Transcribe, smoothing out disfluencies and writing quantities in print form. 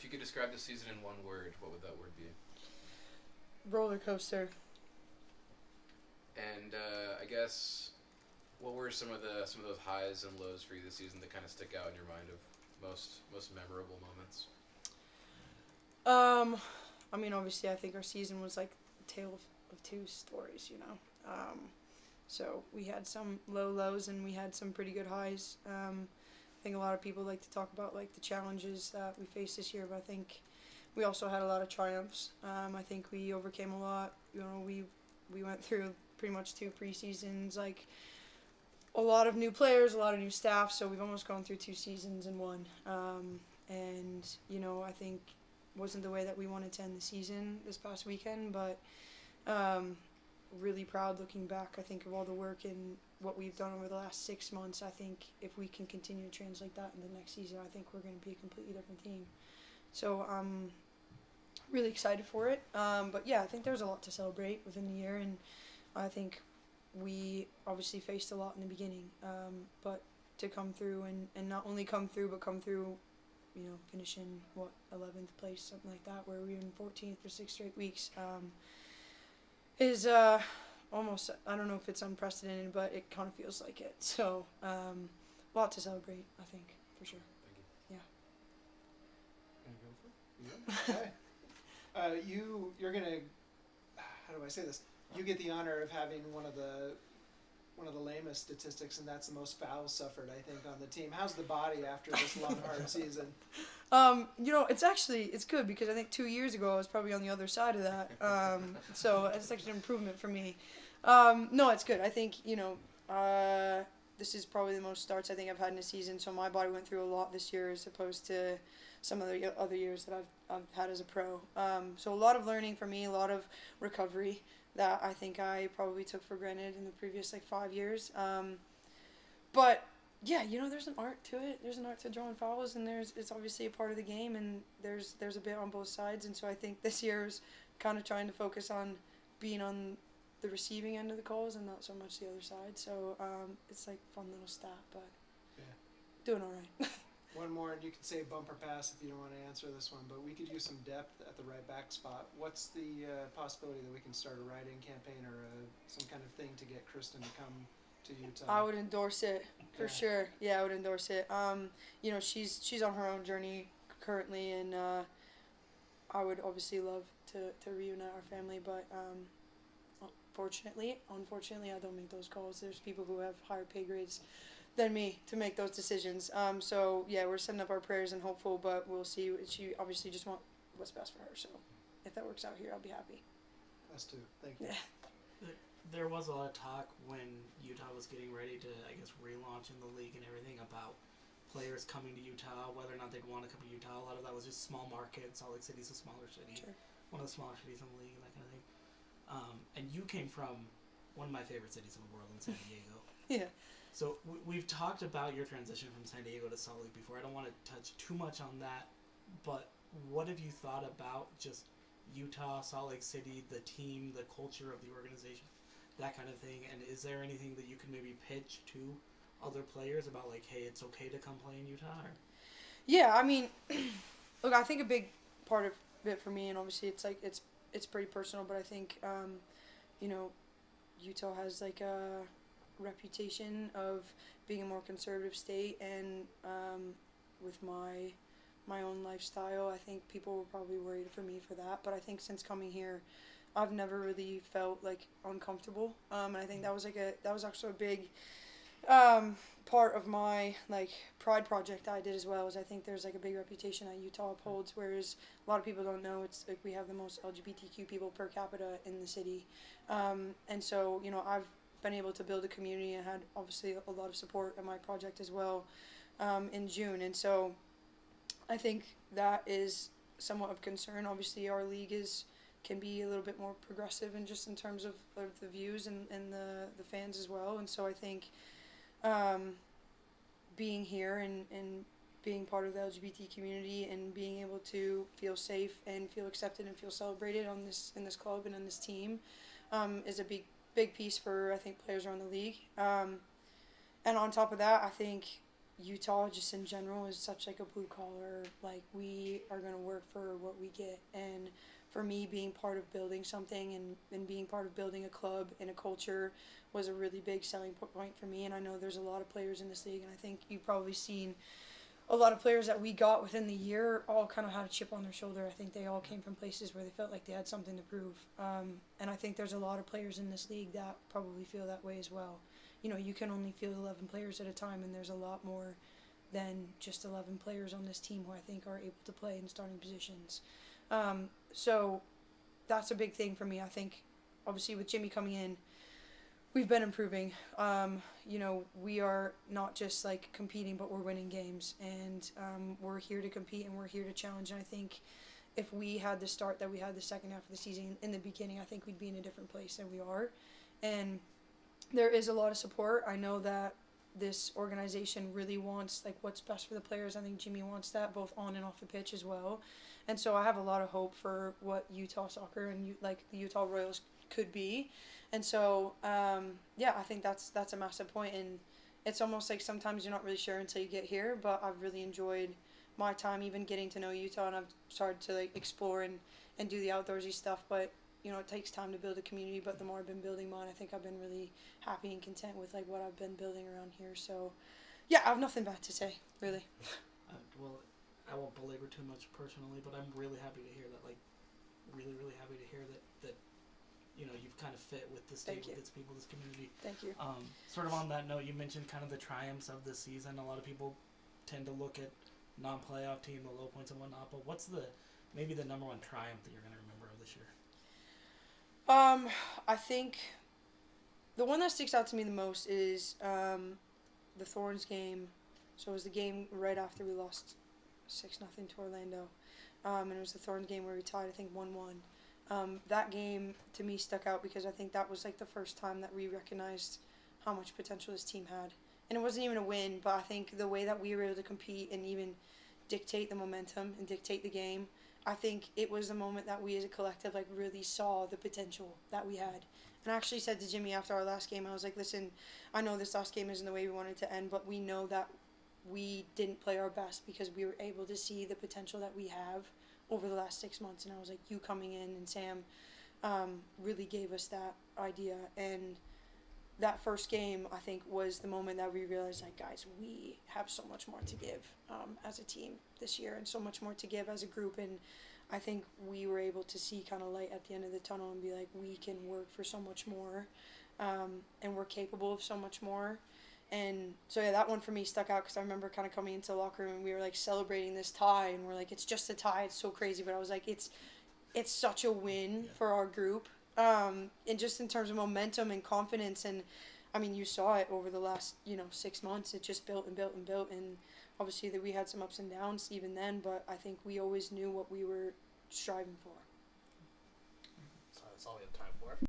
you could describe the season in one word, what would that word be? Roller coaster. And I guess, what were some of those highs and lows for you this season that kind of stick out in your mind of most memorable moments? I mean, obviously, I think our season was like a tale of two stories, you know. So we had some low lows and we had some pretty good highs. I think a lot of people like to talk about like the challenges that we faced this year, but I think we also had a lot of triumphs. I think we overcame a lot. You know, we went through pretty much 2 preseasons, like a lot of new players, a lot of new staff. So we've almost gone through 2 seasons in one. And you know, I think wasn't the way that we wanted to end the season this past weekend, but really proud looking back. I think of all the work and what we've done over the last 6 months. I think if we can continue to translate that in the next season, I think we're going to be a completely different team. So I'm really excited for it. But yeah, I think there's a lot to celebrate within the year, and I think we obviously faced a lot in the beginning. But to come through and not only come through, but come through, you know, finishing 11th place, something like that, where we were in 14th for 6 straight weeks, is almost, I don't know if it's unprecedented, but it kind of feels like it. So a lot to celebrate, I think, for sure. Thank Yeah. Okay. You're gonna, how do I say this? You get the honor of having one of the lamest statistics, and that's the most fouls suffered, I think, on the team. How's the body after this long, hard season? You know, it's good because I think 2 years ago I was probably on the other side of that. So it's actually an improvement for me. No, it's good. I think, you know, this is probably the most starts I think I've had in a season, so my body went through a lot this year as opposed to some of the other years that I've had as a pro. So a lot of learning for me, a lot of recovery that I think I probably took for granted in the previous 5 years. But yeah, you know, there's an art to it. There's an art to drawing fouls, and it's obviously a part of the game, and there's a bit on both sides. And so I think this year is kind of trying to focus on being on the receiving end of the calls and not so much the other side. So it's like fun little stat, but yeah, doing all right. One more, and you can say bumper pass if you don't want to answer this one, but we could use some depth at the right back spot. What's the possibility that we can start a write-in campaign or some kind of thing to get Kristen to come to Utah? I would endorse it for sure. Yeah, I would endorse it. You know, she's on her own journey currently, and I would obviously love to reunite our family, but unfortunately, I don't make those calls. There's people who have higher pay grades than me to make those decisions. So yeah, we're setting up our prayers and hopeful, but we'll see. She obviously just wants what's best for her. So if that works out here, I'll be happy. Us too. Thank you. Yeah. There was a lot of talk when Utah was getting ready to, I guess, relaunch in the league and everything about players coming to Utah, whether or not they'd want to come to Utah. A lot of that was just small market. Salt Lake City's a smaller city, Sure. One of the smaller cities in the league, and that kind of thing. And you came from one of my favorite cities in the world, in San Diego. Yeah. So we've talked about your transition from San Diego to Salt Lake before. I don't want to touch too much on that, but what have you thought about just Utah, Salt Lake City, the team, the culture of the organization, that kind of thing? And is there anything that you can maybe pitch to other players about, like, hey, it's okay to come play in Utah? Or? Yeah, I mean, look, I think a big part of it for me, and obviously it's pretty personal, but I think, you know, Utah has like a reputation of being a more conservative state, and with my own lifestyle, I think people were probably worried for me for that. But I think since coming here, I've never really felt like uncomfortable, and I think that was actually a big part of my like pride project I did as well. Is I think there's like a big reputation that Utah upholds, whereas a lot of people don't know it's like we have the most LGBTQ people per capita in the city, and so you know I've been able to build a community and had obviously a lot of support in my project as well in June, and so I think that is somewhat of concern. Obviously our league can be a little bit more progressive and just in terms of the views and the fans as well, and so I think being here and being part of the LGBT community and being able to feel safe and feel accepted and feel celebrated in this club and in this team is a big piece for I think players around the league. And on top of that, I think Utah just in general is such like a blue collar, like we are going to work for what we get. And for me, being part of building something and being part of building a club and a culture was a really big selling point for me. And I know there's a lot of players in this league, and I think you've probably seen a lot of players that we got within the year all kind of had a chip on their shoulder. I think they all came from places where they felt like they had something to prove. And I think there's a lot of players in this league that probably feel that way as well. You know, you can only field 11 players at a time, and there's a lot more than just 11 players on this team who I think are able to play in starting positions. So that's a big thing for me. I think, obviously, with Jimmy coming in, we've been improving. You know, we are not just like competing, but we're winning games, and we're here to compete and we're here to challenge. And I think if we had the start that we had the second half of the season in the beginning, I think we'd be in a different place than we are. And there is a lot of support. I know that this organization really wants like what's best for the players. I think Jimmy wants that both on and off the pitch as well. And so I have a lot of hope for what Utah soccer and like the Utah Royals could be. And so, yeah, I think that's a massive point. And it's almost like sometimes you're not really sure until you get here, but I've really enjoyed my time even getting to know Utah, and I've started to like explore and do the outdoorsy stuff. But, you know, it takes time to build a community, but the more I've been building mine, I think I've been really happy and content with like what I've been building around here. So, yeah, I have nothing bad to say, really. Well, I won't belabor too much personally, but I'm really happy to hear that, like, really, really happy to hear that you know, you've kind of fit with this team, with its people, this community. Thank you. Sort of on that note, you mentioned kind of the triumphs of this season. A lot of people tend to look at non-playoff team, the low points and whatnot, but what's maybe the number one triumph that you're going to remember of this year? I think the one that sticks out to me the most is the Thorns game. So it was the game right after we lost 6-0 to Orlando. And it was the Thorns game where we tied, I think, 1-1. That game to me stuck out because I think that was like the first time that we recognized how much potential this team had. And it wasn't even a win, but I think the way that we were able to compete and even dictate the momentum and dictate the game, I think it was the moment that we as a collective like really saw the potential that we had. And I actually said to Jimmy after our last game, I was like, listen, I know this last game isn't the way we wanted it to end, but we know that we didn't play our best because we were able to see the potential that we have over the last 6 months. And I was like, you coming in and Sam really gave us that idea. And that first game, I think, was the moment that we realized, like, guys, we have so much more to give as a team this year and so much more to give as a group. And I think we were able to see kind of light at the end of the tunnel and be like, we can work for so much more and we're capable of so much more. And so, yeah, that one for me stuck out because I remember kind of coming into the locker room and we were, like, celebrating this tie. And we're like, it's just a tie. It's so crazy. But I was like, it's such a win for our group. And just in terms of momentum and confidence. And, I mean, you saw it over the last, 6 months. It just built and built and built. And obviously that we had some ups and downs even then. But I think we always knew what we were striving for. So that's all we have time for.